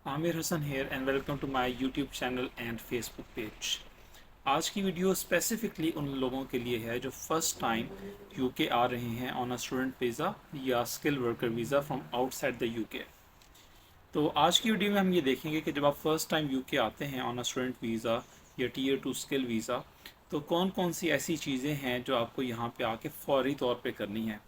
Aamir Hasan here and welcome to my YouTube channel and Facebook page. आज की video specifically उन लोगों के लिए है जो फर्स्ट टाइम यूके आ रहे हैं ऑन अ स्टूडेंट वीज़ा या skill worker visa from outside the UK. तो आज की वीडियो में हम ये देखेंगे कि जब आप फर्स्ट टाइम यूके आते हैं ऑन अ स्टूडेंट वीज़ा या टीयर टू स्किल वीज़ा, तो कौन कौन सी ऐसी चीज़ें हैं जो आपको यहाँ पे आके फौरी तौर पे करनी है।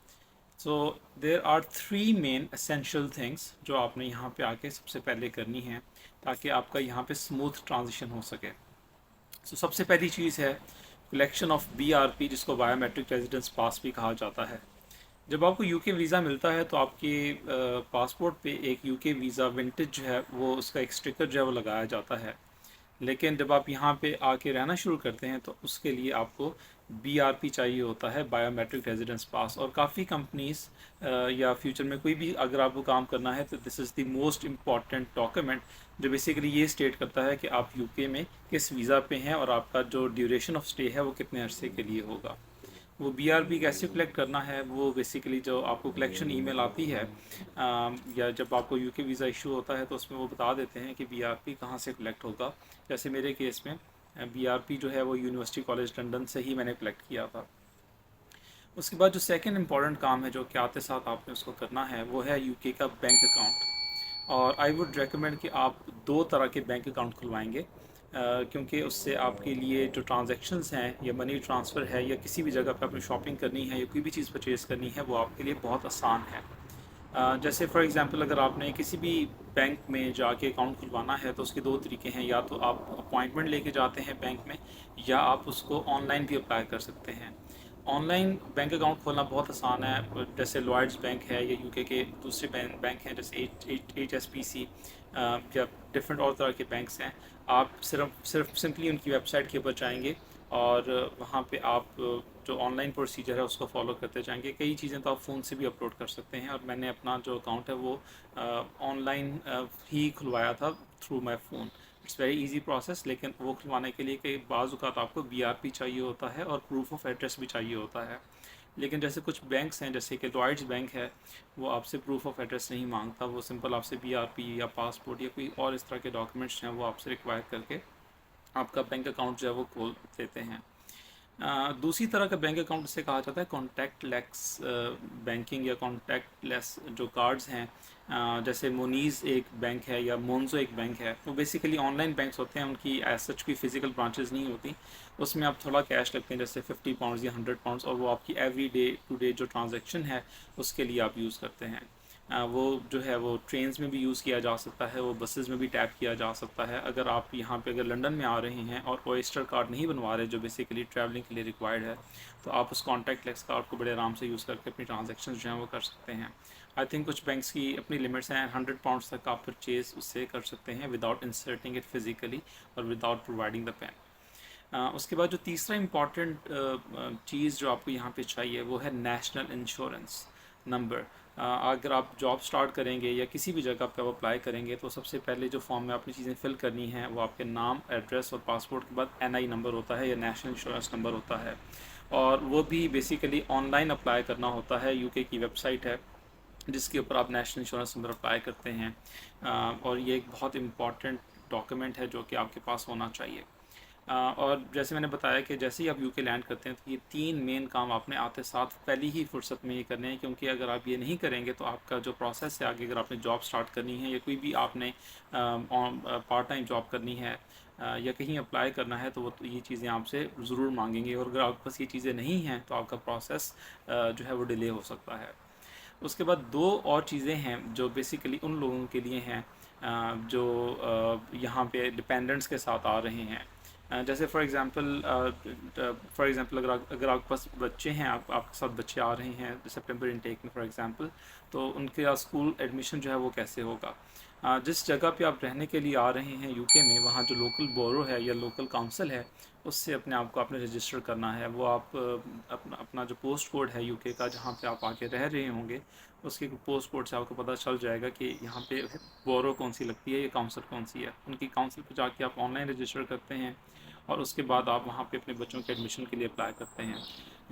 So there are three main essential things जो आपने यहाँ पे आके सबसे पहले करनी है ताकि आपका यहाँ पे स्मूथ ट्रांजिशन हो सके। सबसे पहली चीज़ है कलेक्शन ऑफ BRP, जिसको बायोमेट्रिक रेजिडेंस पास भी कहा जाता है। जब आपको यूके वीज़ा मिलता है तो आपके पासपोर्ट पे एक यूके वीज़ा विंटेज जो है वो उसका एक स्टिकर जो है वो लगाया जाता है। लेकिन जब आप यहाँ पे आके रहना शुरू करते हैं तो उसके लिए आपको BRP चाहिए होता है, बायोमेट्रिक रेजिडेंस पास। और काफ़ी कंपनीज या फ्यूचर में कोई भी अगर आपको काम करना है तो this is the most important document जो बेसिकली ये स्टेट करता है कि आप यूके में किस वीज़ा पे हैं और आपका जो ड्यूरेशन ऑफ स्टे है वो कितने अरसे के लिए होगा। वो BRP कैसे कलेक्ट करना है, वो बेसिकली जो आपको कलेक्शन ईमेल आती है या जब आपको यूके वीज़ा इशू होता है तो उसमें वो बता देते हैं कि BRP कहाँ से कलेक्ट होगा। जैसे मेरे केस में BRP जो है वो यूनिवर्सिटी कॉलेज लंदन से ही मैंने कलेक्ट किया था। उसके बाद जो सेकंड इम्पॉर्टेंट काम है जो कि आते साथ आपने उसको करना है वो है यूके का बैंक अकाउंट। और आई वुड रेकमेंड कि आप दो तरह के बैंक अकाउंट खुलवाएंगे, क्योंकि उससे आपके लिए जो ट्रांजैक्शंस हैं या मनी ट्रांसफ़र है या किसी भी जगह पे आपने शॉपिंग करनी है या कोई भी चीज़ परचेज़ करनी है वो आपके लिए बहुत आसान है। जैसे फॉर एग्ज़ाम्पल अगर आपने किसी भी बैंक में जाके अकाउंट खुलवाना है तो उसके दो तरीके हैं, या तो आप अपॉइंटमेंट लेके जाते हैं बैंक में या आप उसको ऑनलाइन भी अप्लाई कर सकते हैं। ऑनलाइन बैंक अकाउंट खोलना बहुत आसान है, जैसे लॉयड्स बैंक है या यूके के दूसरे बैंक हैं जैसे HSBC या डिफरेंट और तरह के बैंक्स हैं। आप सिर्फ सिंपली उनकी वेबसाइट के ऊपर जाएंगे और वहाँ पे आप जो ऑनलाइन प्रोसीजर है उसको फॉलो करते जाएंगे। कई चीज़ें तो आप फ़ोन से भी अपलोड कर सकते हैं और मैंने अपना जो अकाउंट है वो ऑनलाइन ही खुलवाया था through my phone. It's very easy process, लेकिन वो खुलवाने के लिए कई बाज़ आपको BRP चाहिए होता है और प्रूफ ऑफ एड्रेस भी चाहिए होता है। लेकिन जैसे कुछ बैंक्स हैं जैसे कि लॉयड्स बैंक है, वो आपसे प्रूफ ऑफ एड्रेस नहीं मांगता, वो सिंपल आपसे BRP या पासपोर्ट या कोई और इस तरह के डॉक्यूमेंट्स हैं वो आपसे रिक्वायर करके आपका बैंक अकाउंट जो है वो खोल देते हैं। दूसरी तरह का बैंक अकाउंट से कहा जाता है कॉन्टैक्ट लेस बैंकिंग या कॉन्टैक्ट लेस जो कार्ड्स हैं। जैसे मोनीज़ एक बैंक है या मोन्जो एक बैंक है, वो बेसिकली ऑनलाइन बैंक्स होते हैं, उनकी एज सच कोई फिजिकल ब्रांचेस नहीं होती। उसमें आप थोड़ा कैश लगते हैं जैसे 50 पाउंड्स या 100 पाउंड्स, और वो आपकी एवरी डे टू डे जो ट्रांजेक्शन है उसके लिए आप यूज़ करते हैं। वो जो है वो ट्रेन्स में भी यूज़ किया जा सकता है, वो बसेस में भी टैप किया जा सकता है। अगर आप यहाँ पे अगर लंदन में आ रहे हैं और ओएस्टर कार्ड नहीं बनवा रहे जो बेसिकली ट्रैवलिंग के लिए रिक्वायर्ड है, तो आप उस कॉन्टैक्ट लेस कार्ड को बड़े आराम से यूज़ करके अपनी ट्रांजेक्शन जो हैं वो कर सकते हैं। आई थिंक कुछ बैंक्स की अपनी लिमिट्स हैं, 100 पाउंड्स तक आप परचेज उससे कर सकते हैं विदाउट इंसर्टिंग इट फिजिकली और विदाउट प्रोवाइडिंग द पेन। उसके बाद जो तीसरा इम्पॉर्टेंट चीज़ जो आपको यहाँ पे चाहिए वो है नेशनल इंश्योरेंस नंबर। अगर आप जॉब स्टार्ट करेंगे या किसी भी जगह पे आप अप्लाई करेंगे तो सबसे पहले जो फॉर्म में आपने चीज़ें फिल करनी है वो आपके नाम, एड्रेस और पासपोर्ट के बाद NI नंबर होता है या नेशनल इंश्योरेंस नंबर होता है। और वो भी बेसिकली ऑनलाइन अप्लाई करना होता है, यूके की वेबसाइट है जिसके ऊपर आप नेशनल इंश्योरेंस नंबर अप्लाई करते हैं। और ये एक बहुत इम्पॉर्टेंट डॉक्यूमेंट है जो कि आपके पास होना चाहिए। और जैसे मैंने बताया कि जैसे ही आप यूके लैंड करते हैं तो ये तीन मेन काम आपने आते साथ पहली ही फुर्सत में ये करने हैं, क्योंकि अगर आप ये नहीं करेंगे तो आपका जो प्रोसेस है आगे, अगर आपने जॉब स्टार्ट करनी है या कोई भी आपने पार्ट टाइम जॉब करनी है या कहीं अप्लाई करना है, तो वो तो ये चीज़ें आपसे ज़रूर मांगेंगे, और अगर आपके पास ये चीज़ें नहीं हैं तो आपका प्रोसेस जो है वो डिले हो सकता है। उसके बाद दो और चीज़ें हैं जो बेसिकली उन लोगों के लिए हैं जो यहाँ पे डिपेंडेंट्स के साथ आ रहे हैं। जैसे फॉर एग्ज़ाम्पल अगर आपके पास बच्चे हैं, आपके साथ बच्चे आ रहे हैं सितंबर इनटेक में फॉर एग्ज़ाम्पल, तो उनके स्कूल एडमिशन जो है वो कैसे होगा। जिस जगह पे आप रहने के लिए आ रहे हैं यूके में, वहाँ जो लोकल बोरो है या लोकल काउंसिल है उससे अपने आप को आपने रजिस्टर करना है। वो आप अपना जो पोस्ट कोड है यूके का जहाँ पे आप आके रह रहे होंगे, उसके पोस्ट कोड से आपको पता चल जाएगा कि यहाँ पे बोरो कौन सी लगती है या काउंसिल कौन सी है। उनकी काउंसिल पे जाके आप ऑनलाइन रजिस्टर करते हैं और उसके बाद आप वहाँ पे अपने बच्चों के एडमिशन के लिए अप्लाई करते हैं।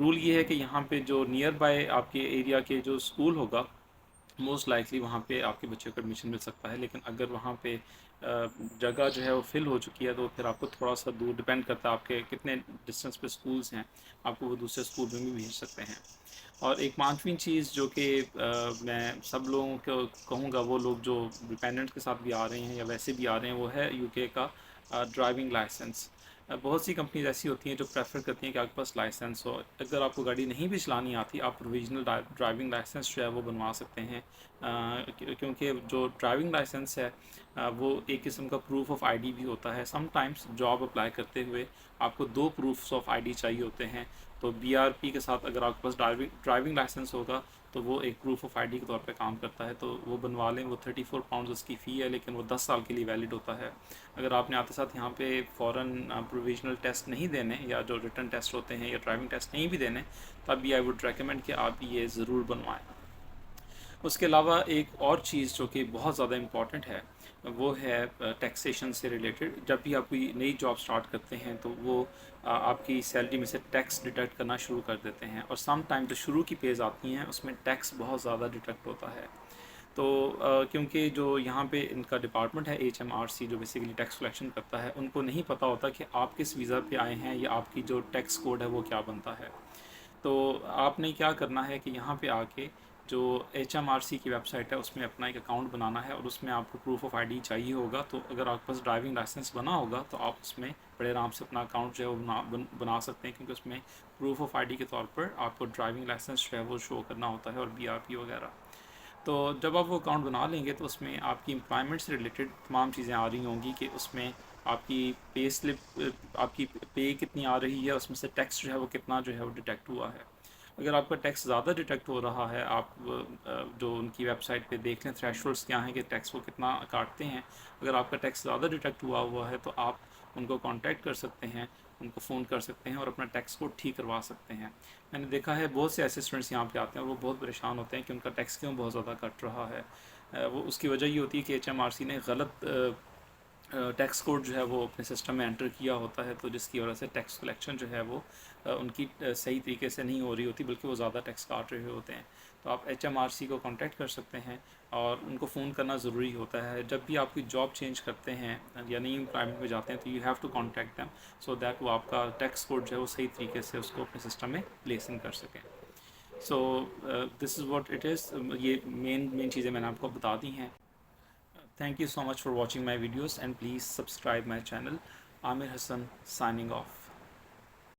रूल ये है कि यहाँ पे जो नियर बाय आपके एरिया के जो स्कूल होगा मोस्ट लाइकली वहाँ पे आपके बच्चे को एडमिशन मिल सकता है। लेकिन अगर वहाँ पे जगह जो है वो फिल हो चुकी है तो फिर आपको थोड़ा सा दूर, डिपेंड करता है आपके कितने डिस्टेंस पे स्कूल्स हैं, आपको वो दूसरे स्कूल में भी भेज सकते हैं। और एक पांचवी चीज़ जो कि मैं सब लोगों को कहूँगा, वो लोग जो डिपेंडेंट के साथ भी आ रहे हैं या वैसे भी आ रहे हैं, वो है यूके का ड्राइविंग लाइसेंस। बहुत सी कंपनीज ऐसी होती हैं जो प्रेफर करती हैं कि आपके पास लाइसेंस हो। अगर आपको गाड़ी नहीं भी चलानी आती, आप प्रोविजनल ड्राइविंग लाइसेंस जो है वो बनवा सकते हैं। क्योंकि जो ड्राइविंग लाइसेंस है वो एक किस्म का प्रूफ ऑफ आईडी भी होता है। समटाइम्स जॉब अप्लाई करते हुए आपको दो प्रूफ्स ऑफ आईडी चाहिए होते हैं। तो बीआरपी के साथ अगर आपके पास ड्राइविंग लाइसेंस होगा तो वो एक प्रूफ ऑफ आईडी के तौर पे काम करता है। तो वो बनवा लें। वो 34 पाउंड उसकी फ़ी है, लेकिन वो 10 साल के लिए वैलिड होता है। अगर आपने आते साथ यहाँ पे फ़ौरन प्रोविजनल टेस्ट नहीं देने, या जो रिटन टेस्ट होते हैं या ड्राइविंग टेस्ट नहीं भी देने, तब भी आई वुड रेकमेंड कि आप ये ज़रूर बनवाएं। उसके अलावा एक और चीज़ जो कि बहुत ज़्यादा इम्पॉर्टेंट है, वो है टैक्सेशन से रिलेटेड। जब भी आप कोई नई जॉब स्टार्ट करते हैं तो वो आपकी सैलरी में से टैक्स डिडक्ट करना शुरू कर देते हैं। और सम टाइम जो शुरू की पेज आती हैं उसमें टैक्स बहुत ज़्यादा डिडक्ट होता है। तो क्योंकि जो यहाँ पे इनका डिपार्टमेंट है HMRC, जो बेसिकली टैक्स कलेक्शन करता है, उनको नहीं पता होता कि आप किस वीज़ा पे आए हैं या आपकी जो टैक्स कोड है वो क्या बनता है। तो आपने क्या करना है कि यहाँ पे आके जो HMRC की वेबसाइट है उसमें अपना एक अकाउंट बनाना है, और उसमें आपको प्रूफ ऑफ आईडी चाहिए होगा। तो अगर आपके पास ड्राइविंग लाइसेंस बना होगा तो आप उसमें बड़े आराम से अपना अकाउंट जो है वो बना सकते हैं, क्योंकि उसमें प्रूफ ऑफ आईडी के तौर पर आपको ड्राइविंग लाइसेंस जो है वो शो करना होता है, और BRP वगैरह। तो जब आप वो अकाउंट बना लेंगे तो उसमें आपकी एम्प्लॉयमेंट से रिलेटेड तमाम चीज़ें आ रही होंगी कि उसमें आपकी पे स्लिप, आपकी पे कितनी आ रही है, उसमें से टैक्स जो है वो कितना जो है वो डिटेक्ट हुआ है। अगर आपका टैक्स ज़्यादा डिटेक्ट हो रहा है, आप जो उनकी वेबसाइट पे देख लें थ्रेशोल्ड्स क्या हैं कि टैक्स वो कितना काटते हैं। अगर आपका टैक्स ज़्यादा डिटेक्ट हुआ है तो आप उनको कांटेक्ट कर सकते हैं, उनको फ़ोन कर सकते हैं और अपना टैक्स को ठीक करवा सकते हैं। मैंने देखा है बहुत से ऐसे स्टूडेंट्स यहाँ पे आते हैं और वो बहुत परेशान होते हैं कि उनका टैक्स क्यों बहुत ज़्यादा कट रहा है। वो उसकी वजह ये होती है कि HMRC ने गलत टैक्स कोड जो है वो अपने सिस्टम में एंटर किया होता है, तो जिसकी वजह से टैक्स कलेक्शन जो है वो उनकी सही तरीके से नहीं हो रही होती, बल्कि वो ज़्यादा टैक्स काट रहे होते हैं। तो आप HMRC को कांटेक्ट कर सकते हैं और उनको फ़ोन करना ज़रूरी होता है। जब भी आप कोई जॉब चेंज करते हैं या नई एम्प्लॉयमेंट में जाते हैं तो you have to contact them, so that वो आपका टैक्स कोड जो है वो सही तरीके से उसको अपने सिस्टम में प्लेस इन कर सकें। So this is what it is. ये मेन चीज़ें मैंने आपको बता दी हैं। Thank you so much for watching my videos, and please subscribe my channel. Amir Hassan signing off.